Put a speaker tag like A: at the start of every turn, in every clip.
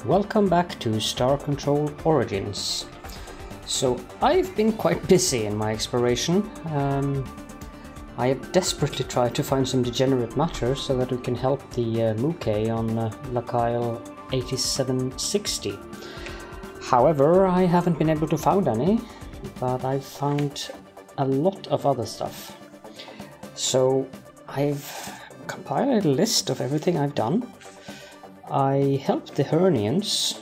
A: Welcome back to Star Control Origins. So I've been quite busy in my exploration. I have desperately tried to find some degenerate matter so that we can help the Muke on Lakail 8760. However, I haven't been able to find any, but I've found a lot of other stuff. So I've compiled a list of everything I've done. I helped the Hernians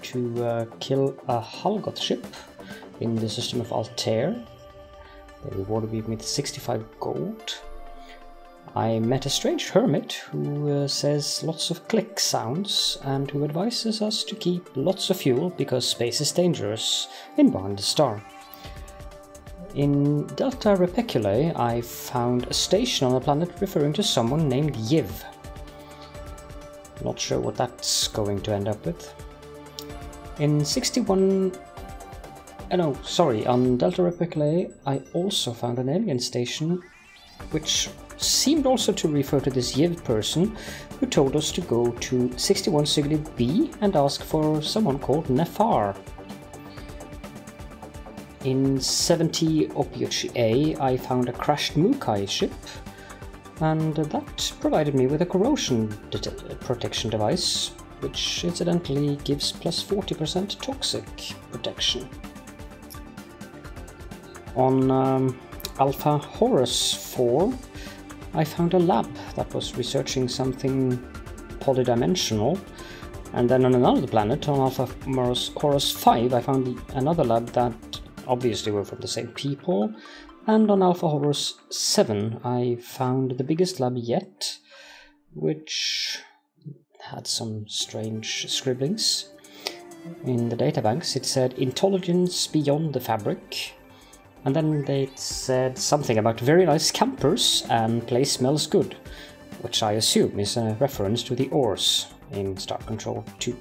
A: to kill a Halgoth ship in the system of Altair. They rewarded me with 65 gold. I met a strange hermit who says lots of click sounds and who advises us to keep lots of fuel because space is dangerous in Behind the Star. In Delta Repiculae I found a station on a planet referring to someone named Yiv. Not sure what that's going to end up with. In 61... on Delta Repiculae I also found an alien station which seemed also to refer to this Yiv person who told us to go to 61 Cygni B and ask for someone called Nefar. In 70 Opiochi A I found a crashed Mukai ship, and that provided me with a corrosion protection device, which incidentally gives plus 40% toxic protection. On Alpha Horus 4 I found a lab that was researching something polydimensional, and then on another planet, on Alpha Horus 5, I found another lab that obviously were from the same people, and on Alpha Horus 7 I found the biggest lab yet, which had some strange scribblings. In the databanks it said intelligence beyond the fabric, and then they said something about very nice campers and place smells good, which I assume is a reference to the ores in Star Control 2.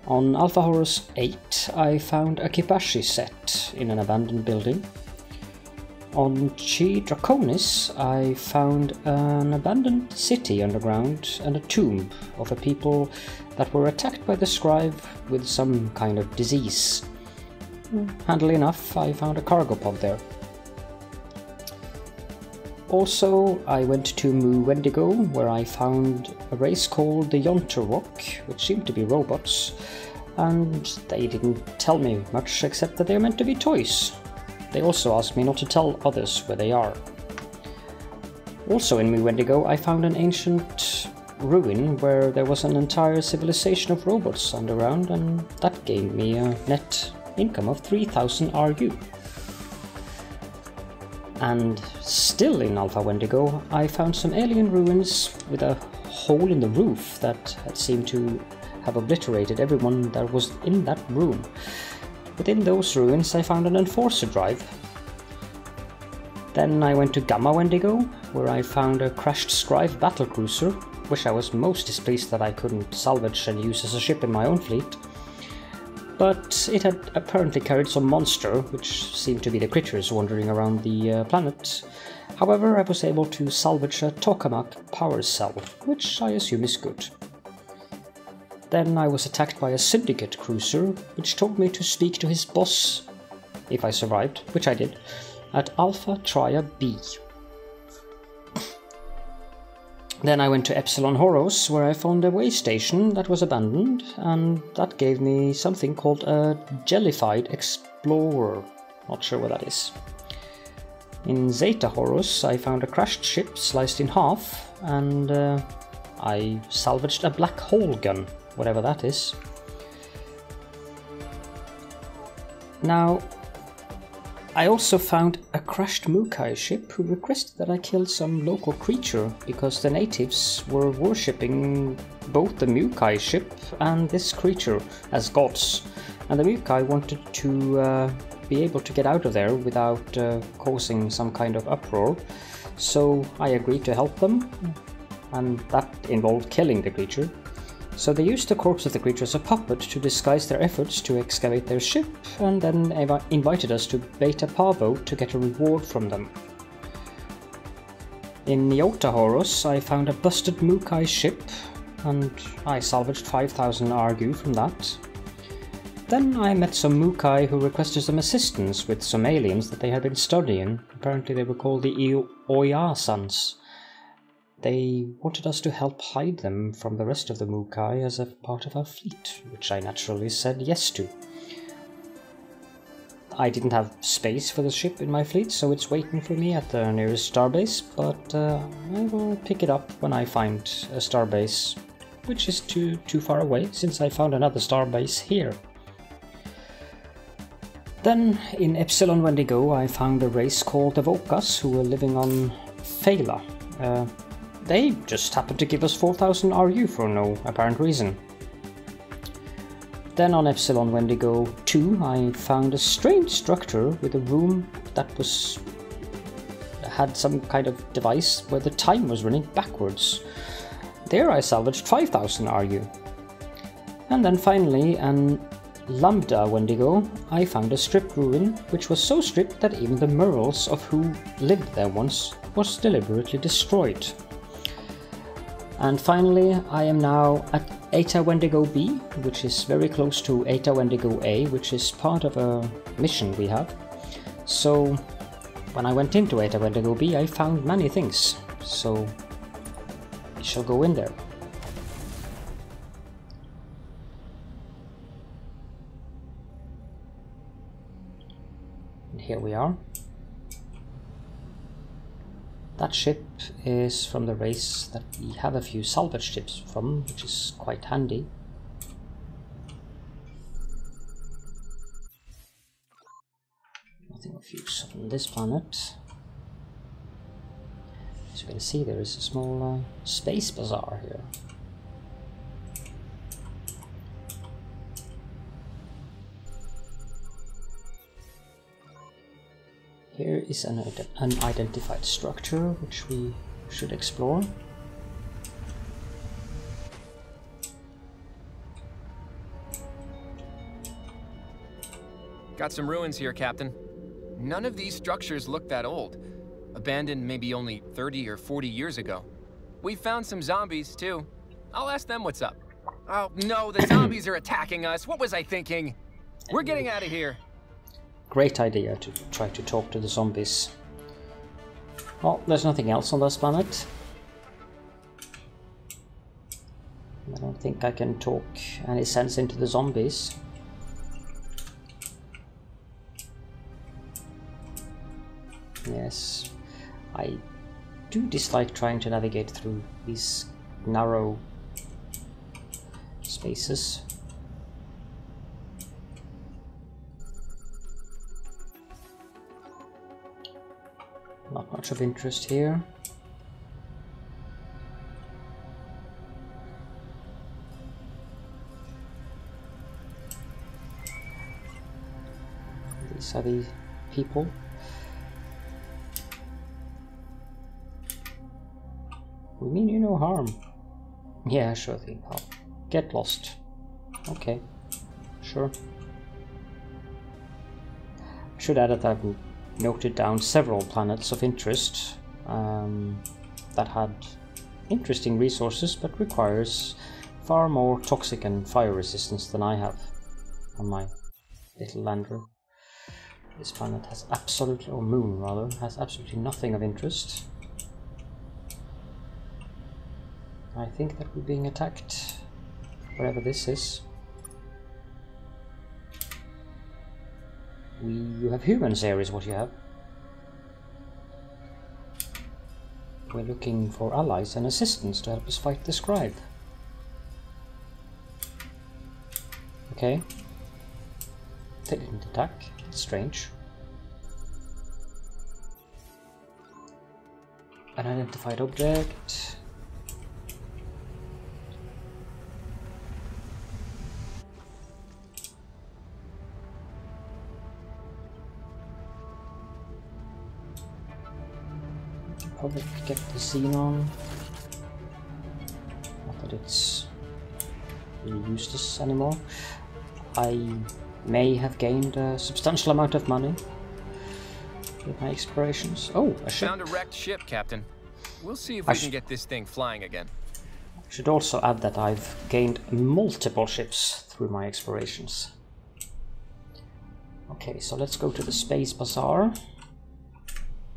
A: On Alpha Horus 8 I found a Kipashi set in an abandoned building. On Chi Draconis I found an abandoned city underground and a tomb of a people that were attacked by the scribe with some kind of disease. Handily enough, I found a cargo pod there. Also, I went to Mu Wendigo, where I found a race called the Yonterwok, which seemed to be robots, and they didn't tell me much except that they are meant to be toys. They also asked me not to tell others where they are. Also in Mu Wendigo, I found an ancient ruin where there was an entire civilization of robots underground, and that gave me a net income of 3000 RU. And still in Alpha Wendigo I found some alien ruins with a hole in the roof that had seemed to have obliterated everyone that was in that room. Within those ruins I found an enforcer drive. Then I went to Gamma Wendigo, where I found a crashed Scribe battlecruiser, which I was most displeased that I couldn't salvage and use as a ship in my own fleet. But it had apparently carried some monster, which seemed to be the critters wandering around the planet. However, I was able to salvage a tokamak power cell, which I assume is good. Then I was attacked by a syndicate cruiser, which told me to speak to his boss, if I survived, which I did, at Alpha Tria B. Then I went to Epsilon Horus, where I found a way station that was abandoned, and that gave me something called a jellified explorer. Not sure what that is. In Zeta Horus I found a crashed ship sliced in half, and I salvaged a black hole gun, whatever that is. Now, I also found a crashed Mukai ship who requested that I kill some local creature because the natives were worshipping both the Mukai ship and this creature as gods, and the Mukai wanted to be able to get out of there without causing some kind of uproar, so I agreed to help them, and that involved killing the creature. So they used the corpse of the creature as a puppet to disguise their efforts to excavate their ship, and then invited us to Beta Pavo to get a reward from them. In Nyota Horus I found a busted Mukai ship and I salvaged 5,000 Argu from that. Then I met some Mukai who requested some assistance with some aliens that they had been studying. Apparently they were called the Oyasans. They wanted us to help hide them from the rest of the Mukai as a part of our fleet, which I naturally said yes to. I didn't have space for the ship in my fleet, so it's waiting for me at the nearest starbase, but I will pick it up when I find a starbase, which is too far away, since I found another starbase here. Then, in Epsilon Wendigo, I found a race called the Vokas, who were living on Phala. They just happened to give us 4,000 RU for no apparent reason. Then on Epsilon Wendigo 2, I found a strange structure with a room that had some kind of device where the time was running backwards. There I salvaged 5,000 RU. And then finally, on Lambda Wendigo, I found a stripped ruin, which was so stripped that even the murals of who lived there once was deliberately destroyed. And finally, I am now at Eta Wendigo B, which is very close to Eta Wendigo A, which is part of a mission we have. So, when I went into Eta Wendigo B, I found many things, so we shall go in there. And here we are. That ship is from the race that we have a few salvage ships from, which is quite handy. Nothing of use on this planet. As you can see, there is a small space bazaar here. Here is an unidentified structure which we should explore.
B: Got some ruins here, Captain. None of these structures look that old. Abandoned maybe only 30 or 40 years ago. We found some zombies, too. I'll ask them what's up. Oh, no, the zombies are attacking us. What was I thinking? We're getting out of here. Great
A: idea to try to talk to the zombies. Well, there's nothing else on this planet. I don't think I can talk any sense into the zombies. Yes, I do dislike trying to navigate through these narrow spaces. Not much of interest here. These are the people. We mean you no harm. Yeah, sure thing, pal. Get lost. Okay, sure. I should add that I've noted down several planets of interest that had interesting resources but requires far more toxic and fire resistance than I have on my little lander. This planet has absolutely, or moon rather, has absolutely nothing of interest. I think that we're being attacked, wherever this is. You have humans here is what you have. We're looking for allies and assistants to help us fight the scribe. Okay. They didn't attack. It's strange. Unidentified object. Probably get the xenon. Not that it's really useless anymore. I may have gained a substantial amount of money with my explorations. Oh, a ship.
B: Found a wrecked ship, Captain. We'll see if we can get this thing flying again.
A: Should also add that I've gained multiple ships through my explorations. Okay, so let's go to the Space Bazaar.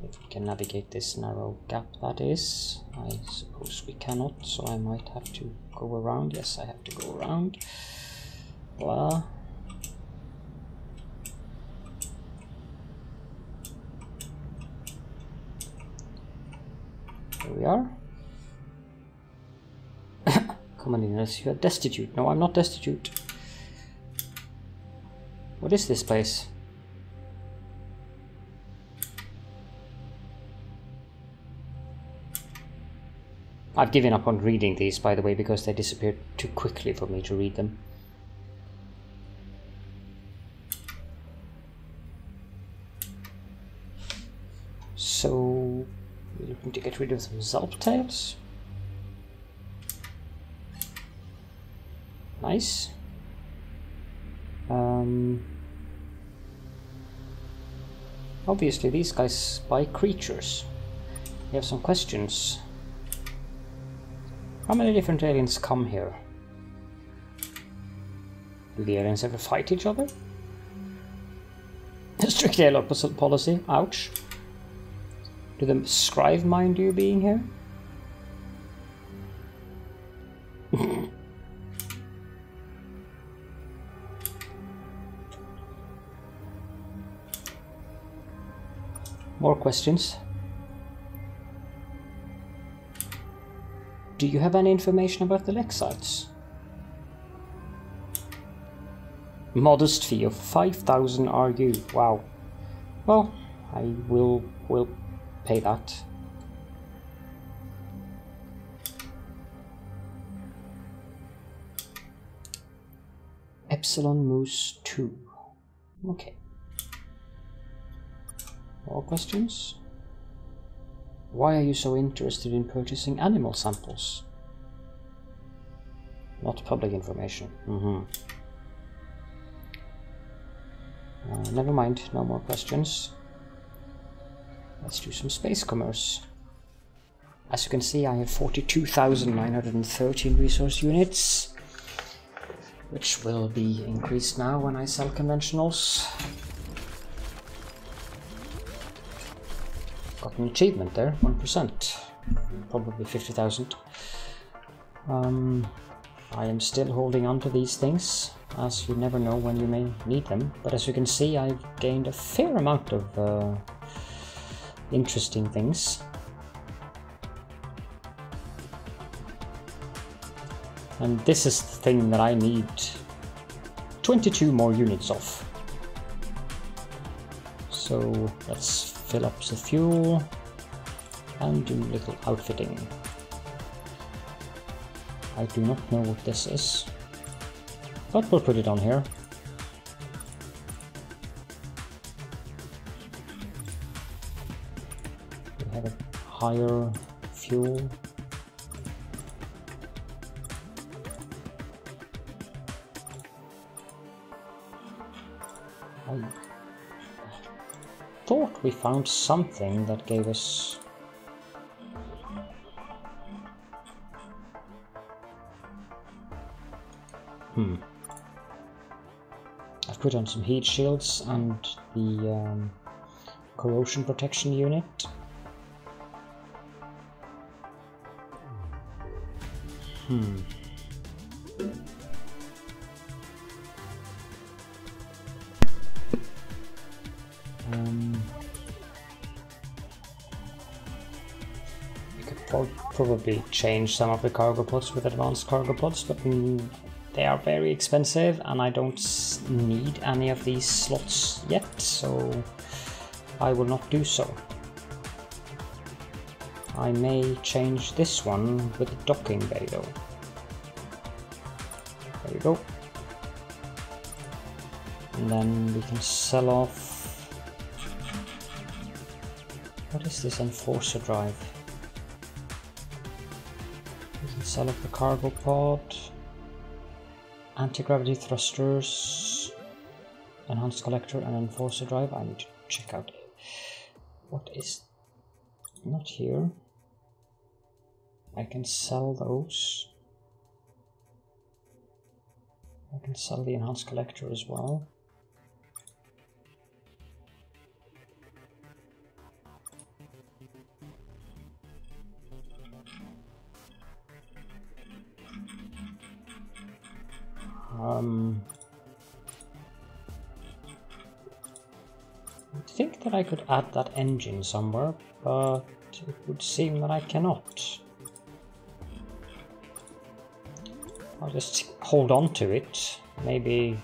A: If we can navigate this narrow gap, that is. I suppose we cannot, so I might have to go around. Yes, I have to go around. Blah. Here we are. Come on in, unless you are destitute. No, I'm not destitute. What is this place? I've given up on reading these, by the way, because they disappeared too quickly for me to read them. So, we're looking to get rid of some Zulptails. Nice. Obviously these guys buy creatures. We have some questions. How many different aliens come here? Do the aliens ever fight each other? Strict alien policy, ouch. Do the Scribe mind you being here? More questions. Do you have any information about the Lexites? Modest fee of 5,000 RU. Wow. Well, I will pay that. Epsilon Moose 2. Okay. More questions? Why are you so interested in purchasing animal samples? Not public information. Never mind, no more questions. Let's do some space commerce. As you can see, I have 42,913 resource units, which will be increased now when I sell conventionals. Got an achievement there, 1%. Probably 50,000. I am still holding on to these things, as you never know when you may need them. But as you can see, I've gained a fair amount of interesting things. And this is the thing that I need 22 more units of. So let's fill up the fuel and do a little outfitting. I do not know what this is, but we'll put it on here. We have a higher fuel. I thought we found something that gave us... I've put on some heat shields and the corrosion protection unit. We could probably change some of the cargo pods with advanced cargo pods, but they are very expensive and I don't need any of these slots yet, so I will not do so. I may change this one with the docking bay though. There we go. And then we can sell off... What is this enforcer drive? We can sell off the cargo pod. Anti-gravity thrusters, enhanced collector and enforcer drive. I need to check out what is not here. I can sell those. I can sell the enhanced collector as well. I think that I could add that engine somewhere, but it would seem that I cannot. I'll just hold on to it. Maybe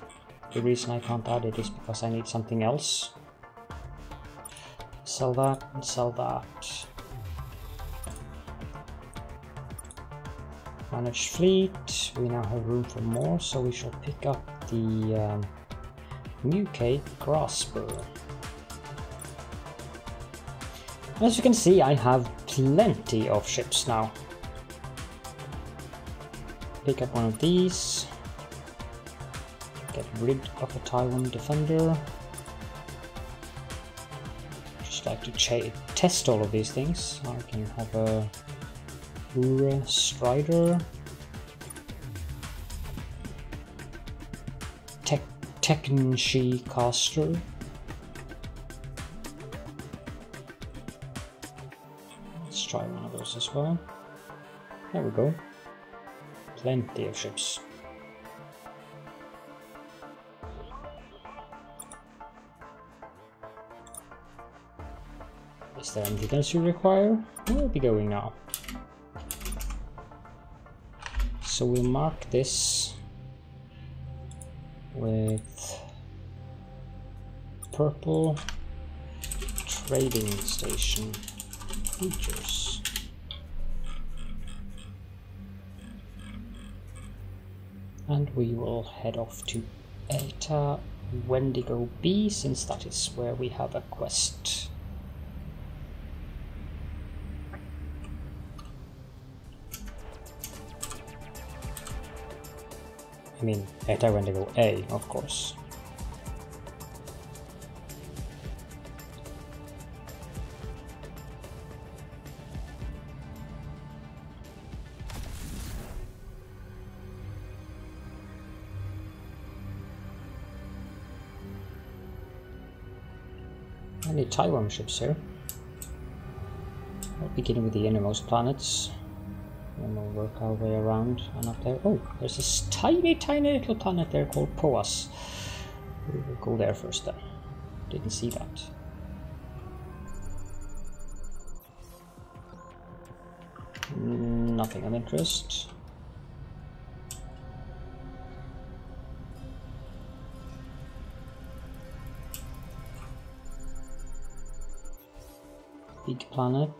A: the reason I can't add it is because I need something else. Sell that and sell that. Managed fleet. We now have room for more, so we shall pick up the UK Grasper. As you can see, I have plenty of ships now. Pick up one of these. Get rid of a Taiwan Defender. Just like to test all of these things. I can have a Ura Strider. Teknshi Caster. Let's try one of those as well. There we go. Plenty of ships. Is there anything else you require? We'll be going now. So we'll mark this with purple trading station features. And we will head off to Eta Wendigo B, since that is where we have a quest. I mean, Eta Wendigo A, of course. Any Taiwan ships here? We'll begin with the innermost planets. Then we'll work our way around and up there. Oh, there's this tiny little planet there called Poas. We will go there first then. Didn't see that. Nothing of interest. Big planet.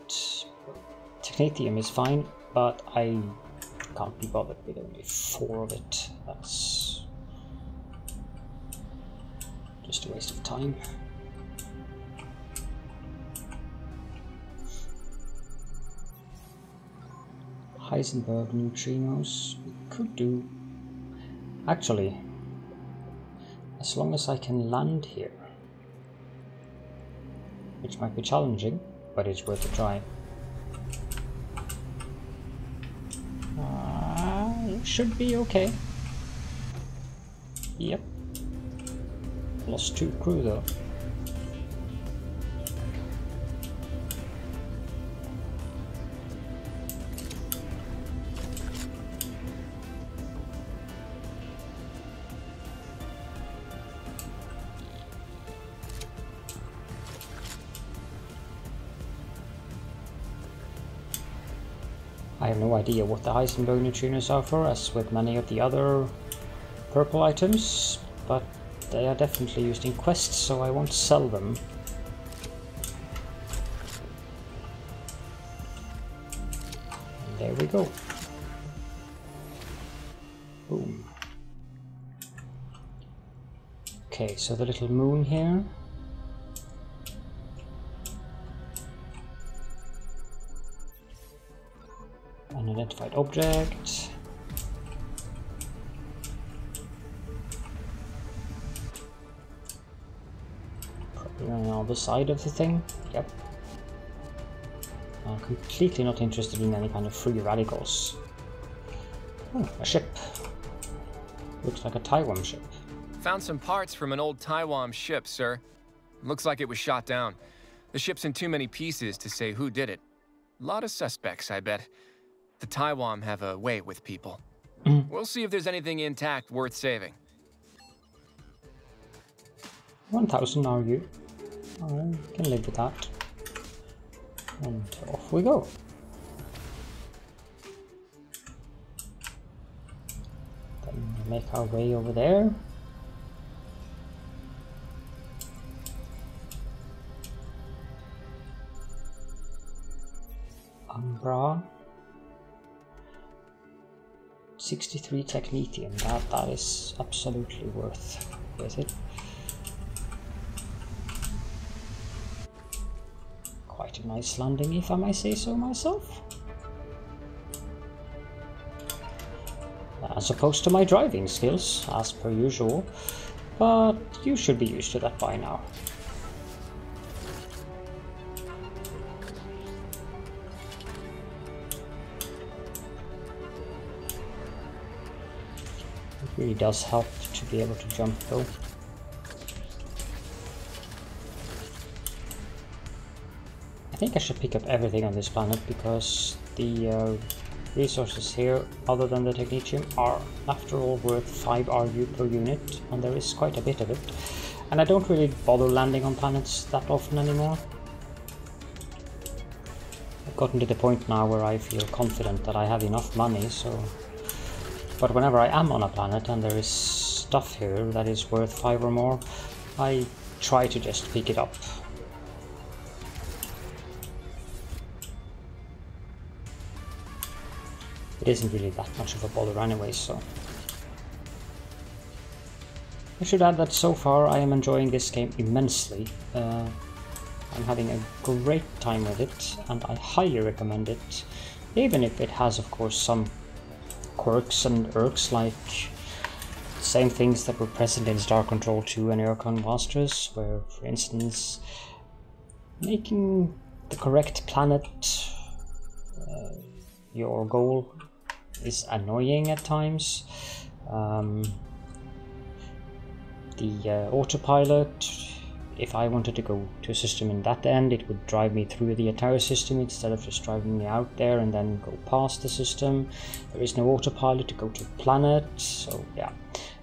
A: Technetium is fine, but I can't be bothered with only 4 of it. That's just a waste of time. Heisenberg neutrinos. We could do... Actually, as long as I can land here, which might be challenging, but it's worth a try. It should be okay. Yep. Lost 2 crew though. I have no idea what the Heisenberg neutrinos are for, as with many of the other purple items, but they are definitely used in quests, so I won't sell them. And there we go. Boom. Okay, so the little moon here. Unidentified object. Probably on the other side of the thing. Yep. I'm completely not interested in any kind of free radicals. Oh, a ship. Looks like a Taiwan ship.
B: Found some parts from an old Taiwan ship, sir. Looks like it was shot down. The ship's in too many pieces to say who did it. Lot of suspects, I bet. The Taiwan have a way with people. We'll see if there's anything intact worth saving.
A: 1000 RU. I can live with that. And off we go. Then we make our way over there. Umbra. 63 technetium. That is absolutely worth it. Quite a nice landing, if I may say so myself. As opposed to my driving skills, as per usual, but you should be used to that by now. It really does help to be able to jump though. I think I should pick up everything on this planet because the resources here, other than the technetium, are after all worth 5 RU per unit, and there is quite a bit of it. And I don't really bother landing on planets that often anymore. I've gotten to the point now where I feel confident that I have enough money, so... But whenever I am on a planet and there is stuff here that is worth 5 or more, I try to just pick it up. It isn't really that much of a bother anyway, so... I should add that so far I am enjoying this game immensely. I'm having a great time with it, and I highly recommend it, even if it has of course some quirks and irks, like same things that were present in Star Control 2 and Aircon Masters, where, for instance, making the correct planet your goal is annoying at times. The autopilot, if I wanted to go to a system in that end, it would drive me through the entire system instead of just driving me out there and then go past the system. There is no autopilot to go to a planet, so yeah.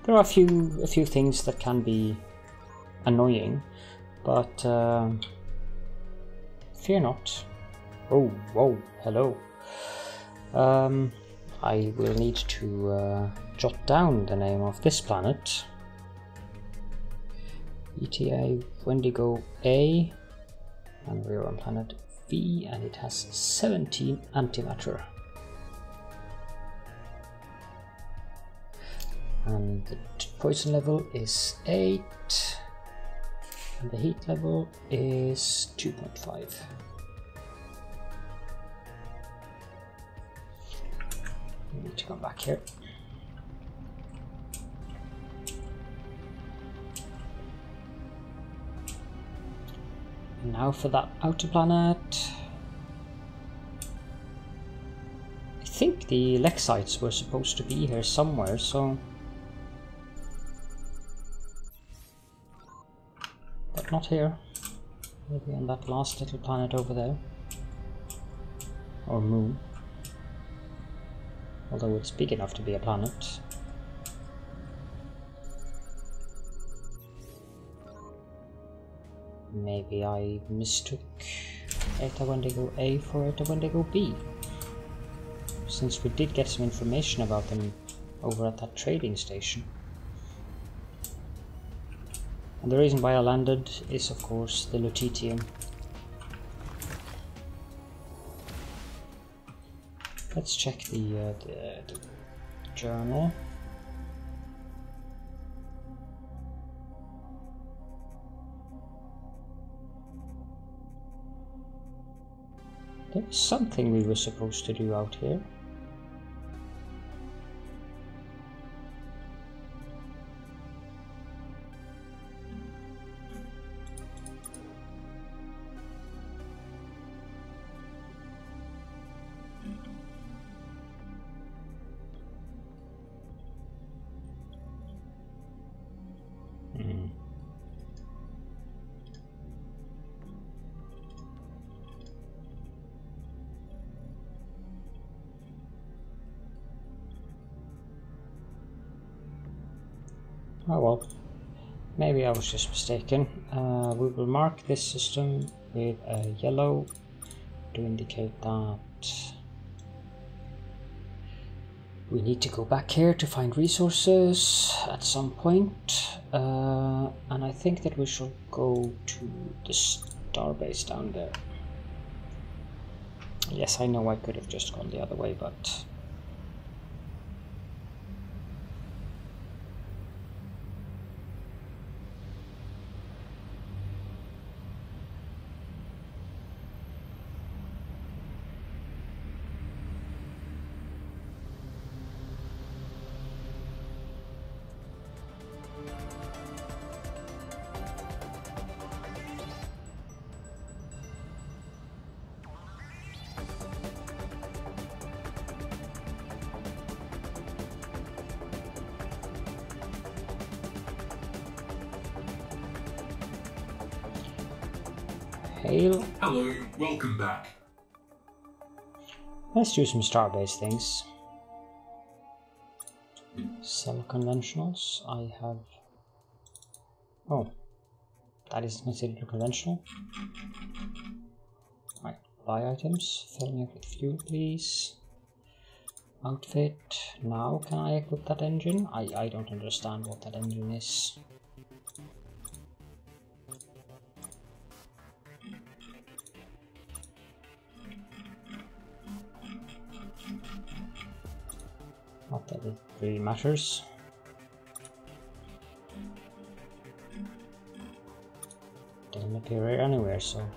A: There are a few things that can be annoying, but fear not. Oh, whoa, hello. I will need to jot down the name of this planet. ETA Wendigo A, and we're on planet V, and it has 17 antimatter. And the poison level is 8, and the heat level is 2.5. We need to come back here. And now for that outer planet. I think the Lexites were supposed to be here somewhere, so... But not here. Maybe on that last little planet over there. Or moon. Although it's big enough to be a planet. Maybe I mistook Eta Wendigo A for Eta Wendigo B, since we did get some information about them over at that trading station. And the reason why I landed is of course the lutetium. Let's check the journal. There was something we were supposed to do out here. Oh well, maybe I was just mistaken. We will mark this system with a yellow to indicate that we need to go back here to find resources at some point. And I think that we shall go to the starbase down there. Yes, I know I could have just gone the other way, but... Hail.
C: Hello, welcome back.
A: Let's do some starbase things. Sell conventionals. I have... Oh, that is considered a conventional. Right, buy items. Fill me up with fuel, please. Outfit. Now can I equip that engine? I don't understand what that engine is. Not that it really matters. Doesn't appear here anywhere, so...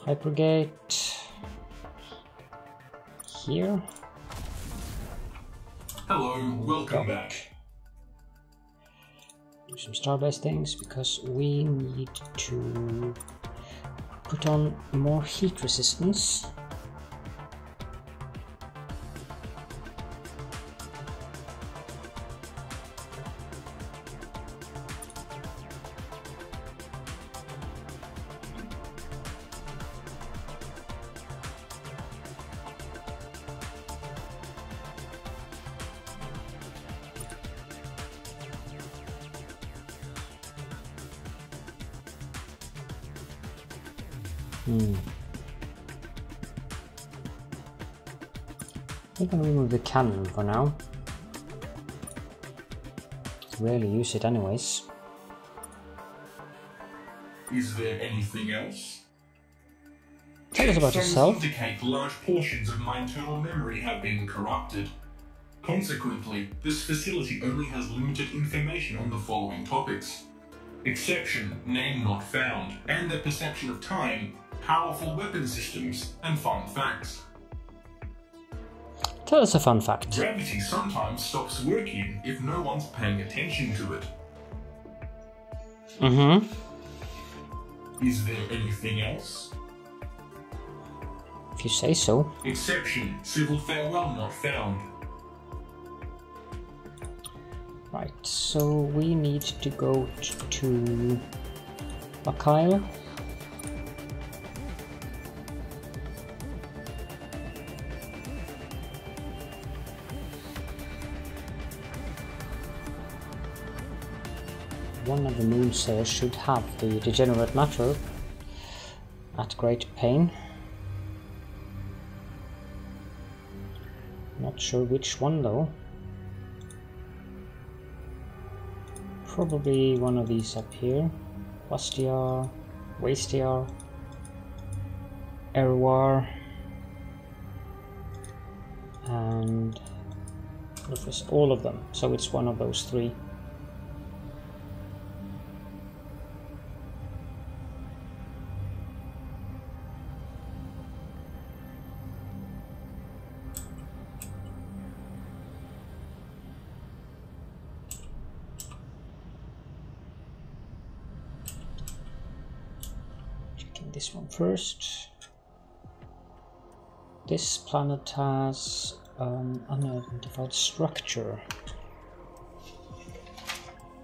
A: Hypergate... Here?
C: Hello, welcome back.
A: Do some starbase things, because we need to put on more heat resistance. I think I'll remove the cannon for now. Rarely use it anyways.
C: Is there anything else?
A: Tell us about yourself.
C: Indicate large portions of my internal memory have been corrupted. Consequently, this facility only has limited information on the following topics: exception, name not found, and their perception of time, powerful weapon systems, and fun facts.
A: Tell us a fun fact.
C: Gravity sometimes stops working if no one's paying attention to it. Is there anything else?
A: If you say so.
C: Exception, civil farewell not found.
A: Right, so we need to go to Bakile. One of the moonsails should have the degenerate matter at great pain. Not sure which one though. Probably one of these up here. Wastiar, Wastiar, Erwar, and all of them. So it's one of those three. This one first. This planet has an unidentified structure.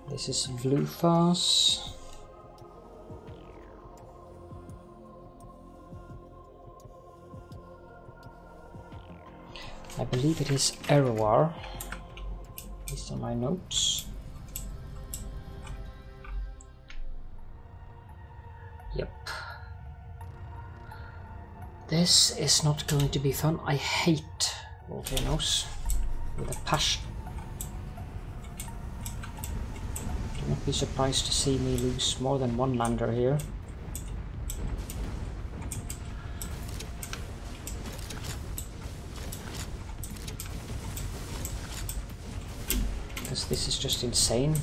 A: This is Vlufas. I believe it is Erwar. These are my notes. Yep. This is not going to be fun. I hate volcanoes with a passion. Do not be surprised to see me lose more than one lander here. Because this is just insane.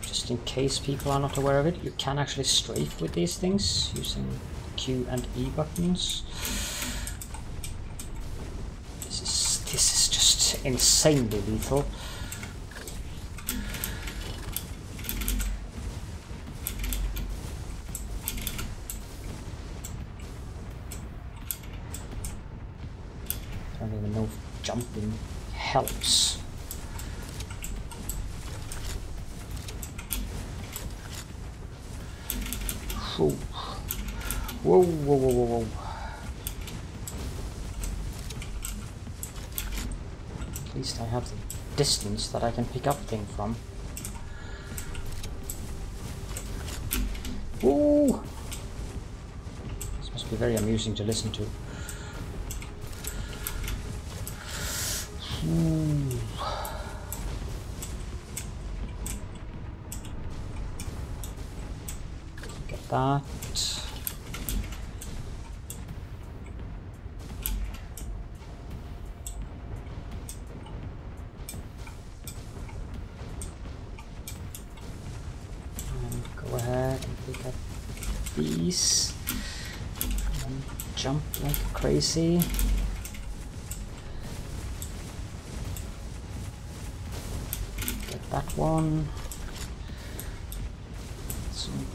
A: Just in case people are not aware of it, you can actually strafe with these things using Q and E buttons. This is just insanely lethal. I don't even know if jumping helps. Whoa. Whoa, whoa, whoa, whoa, whoa. At least I have the distance that I can pick up things from. Whoa! This must be very amusing to listen to. Ooh. That. And go ahead and pick up these and jump like crazy. Get that one.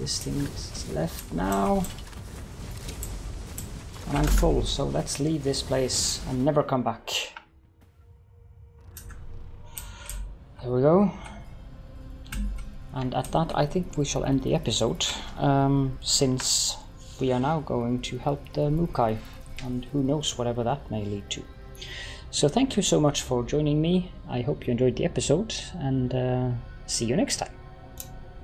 A: This thing is left now, and I'm full, so let's leave this place and never come back. There we go. And at that I think we shall end the episode, since we are now going to help the Mukai, and who knows whatever that may lead to. So thank you so much for joining me. I hope you enjoyed the episode, and see you next time.